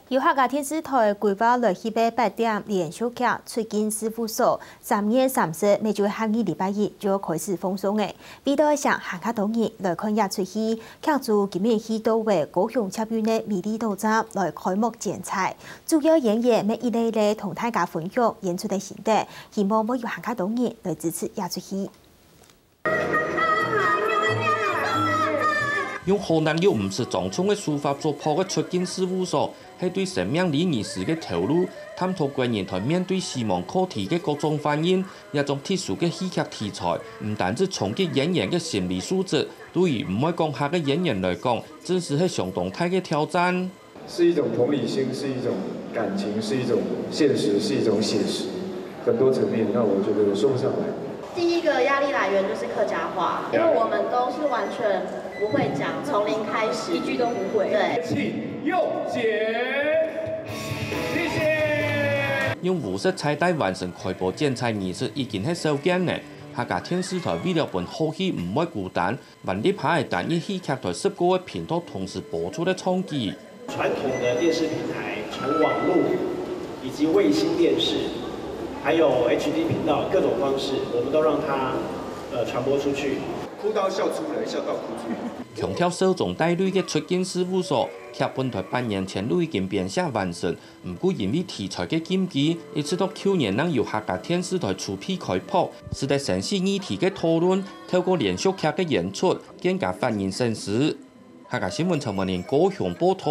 由客家电视台规划来去8点连续剧《出境事务所》3月30日，每周下个礼拜一就要开始放送的。比到上客家岛人来看演出戏，剧组今日去到为高雄车院的美丽道站来开幕剪彩，主要演员每一类来同大家分享演出的心得，希望每有客家岛人来支持演出戏。 用河南有50种种的书法做破的出境事务所，係對生命禮儀時嘅投入，探討觀眾台面對死亡課題嘅各種反應，一種特殊嘅戲劇題材，唔單止衝擊演員嘅心理素質，對於唔愛講客嘅演員來講，真是係相當大嘅挑戰。是一種同理心，是一種感情，是一種現實，是一種寫實，很多層面，讓我覺得說不上來。第一個壓力來源就是客家話，因為我們都是完全不會講，從零開始，一句都不會。對。請用解，謝謝。用50彩帶完成開播剪彩儀式已經係首見嘅。客家電視台為了本好戲唔會孤單，揾啲牌單一戲劇台10個嘅頻道同時播出嘅創意。傳統的電視平台，從網絡以及衛星電視。 還有 HD 頻道各種方式，我們都讓它傳播出去。哭到笑出來，笑到哭出來。強調首種帶類嘅出境事務所，劇本台8年前都已經編寫完成，唔過因為題材嘅禁忌，一直到去年能由客家電視台出批開播，使得城市議題嘅討論，透過連續劇嘅演出，更加發現現實。客家新聞陳文年高雄報道。